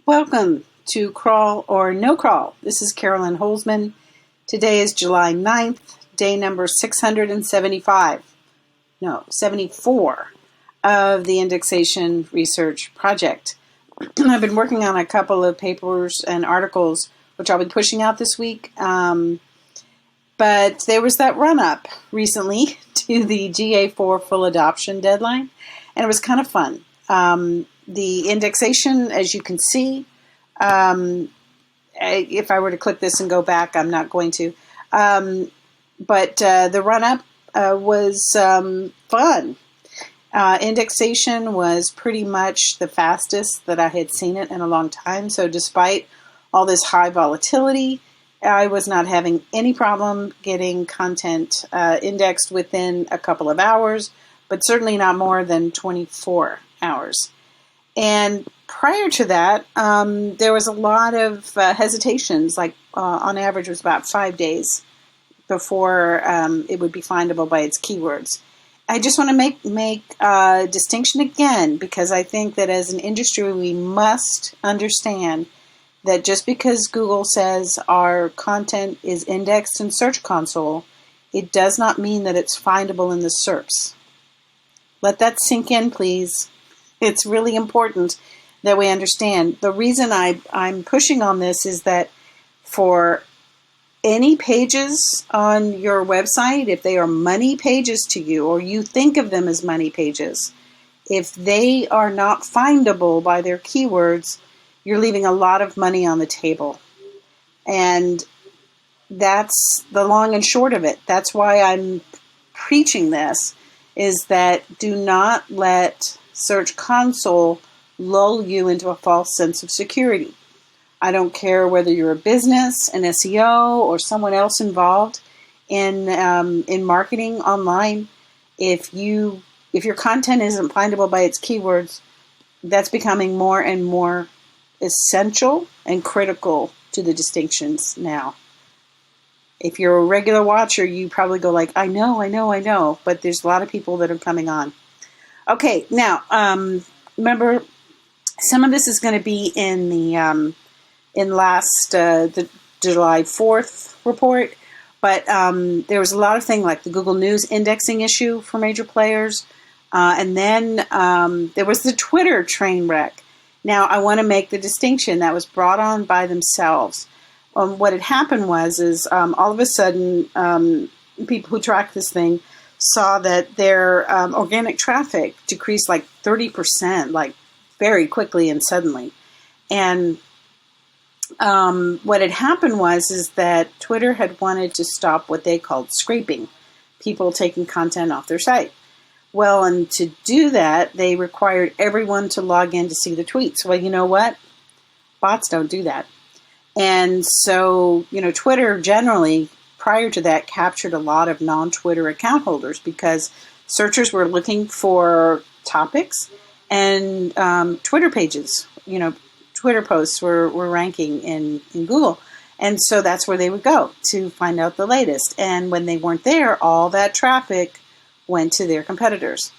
Welcome to Crawl or No Crawl. This is Carolyn Holzman. Today is July 9th, day number 74 of the Indexation Research Project. I've been working on a couple of papers and articles which I'll be pushing out this week, but there was that run-up recently to the GA4 full adoption deadline, and it was kind of fun. The indexation, as you can see, if I were to click this and go back, I'm not going to. But the run-up was fun. Indexation was pretty much the fastest that I had seen it in a long time. So despite all this high volatility, I was not having any problem getting content indexed within a couple of hours, but certainly not more than 24 hours. And prior to that, there was a lot of hesitations, like on average it was about 5 days before it would be findable by its keywords. I just want to make a distinction again, because I think that as an industry we must understand that just because Google says our content is indexed in Search Console, it does not mean that it's findable in the SERPs. Let that sink in, please. It's really important that we understand. The reason I'm pushing on this is that for any pages on your website, if they are money pages to you, or you think of them as money pages, if they are not findable by their keywords, you're leaving a lot of money on the table. And that's the long and short of it. That's why I'm preaching this, is that do not let Search Console lull you into a false sense of security. I don't care whether you're a business, an SEO, or someone else involved in marketing online. If your content isn't findable by its keywords, that's becoming more and more essential and critical to the distinctions now. If you're a regular watcher, you probably go like, I know, but there's a lot of people that are coming on. Okay, now, remember, some of this is going to be in the the July 4th report, but there was a lot of things like the Google News indexing issue for major players, and then there was the Twitter train wreck. Now, I want to make the distinction that was brought on by themselves. What had happened was all of a sudden, people who track this thing saw that their organic traffic decreased like 30%, like very quickly and suddenly. And what had happened was that Twitter had wanted to stop what they called scraping, people taking content off their site. Well, and to do that, they required everyone to log in to see the tweets. Well, you know what? Bots don't do that. And so, Twitter generally, prior to that, captured a lot of non-Twitter account holders because searchers were looking for topics and Twitter pages, Twitter posts were ranking in Google. And so that's where they would go to find out the latest. And when they weren't there, all that traffic went to their competitors.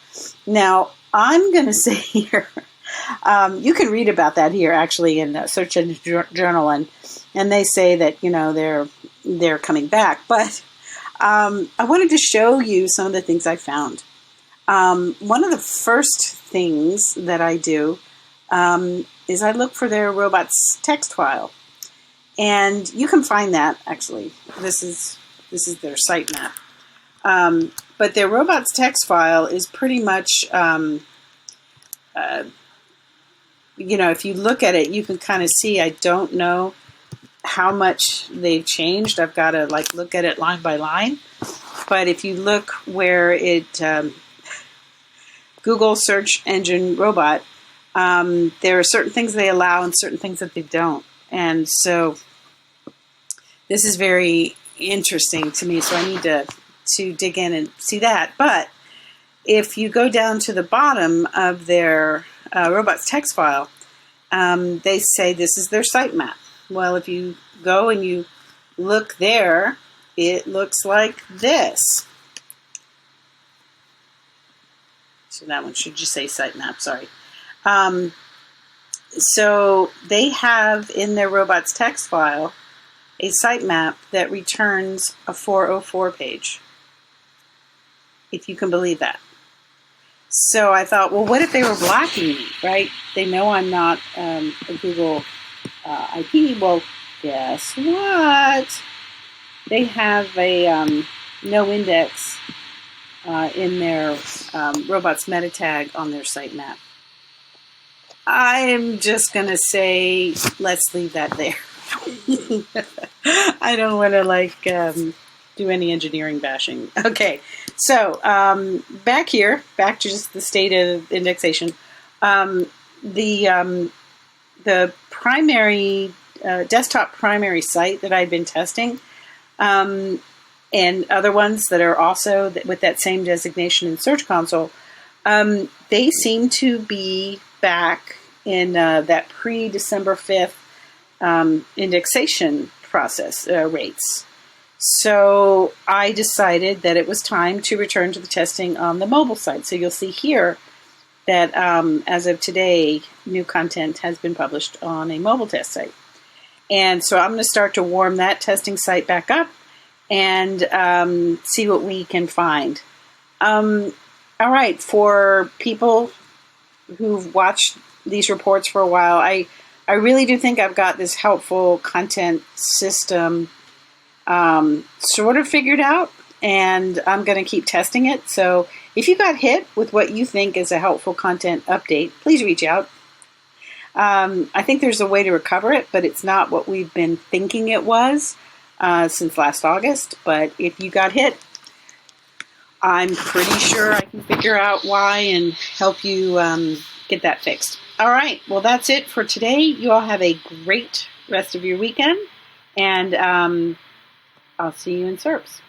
Now, I'm going to say here, you can read about that here actually in Search Engine Journal, and they say that they're coming back. But I wanted to show you some of the things I found. One of the first things that I do is I look for their robots text file, and you can find that actually. This is their sitemap. But their robots text file is pretty much, if you look at it, you can kind of see, I don't know how much they've changed. I've got to look at it line by line. But if you look where it, Google search engine robot, there are certain things they allow and certain things that they don't. And so this is very interesting to me. So I need to dig in and see that. But if you go down to the bottom of their robots text file, they say this is their sitemap. Well, if you go and you look there, it looks like this. So that one should just say sitemap, sorry. So they have in their robots text file a sitemap that returns a 404 page, if you can believe that. So I thought, well, what if they were blocking me, right? They know I'm not a Google IP. Well, guess what? They have a no index in their robots meta tag on their sitemap. I'm just going to say, let's leave that there. I don't want to do any engineering bashing. Okay, so back to just the state of indexation. The primary desktop primary site that I've been testing, and other ones that are also with that same designation in Search Console, they seem to be back in that pre-December 5th indexation process rates. So I decided that it was time to return to the testing on the mobile side. So you'll see here that as of today, new content has been published on a mobile test site. And so I'm going to start to warm that testing site back up and see what we can find. All right, for people who've watched these reports for a while, I really do think I've got this helpful content system sort of figured out, and I'm going to keep testing it. So if you got hit with what you think is a helpful content update, please reach out. I think there's a way to recover it, but it's not what we've been thinking it was since last August. But if you got hit, I'm pretty sure I can figure out why and help you get that fixed. All right. Well, that's it for today. You all have a great rest of your weekend, and I'll see you in SERPs.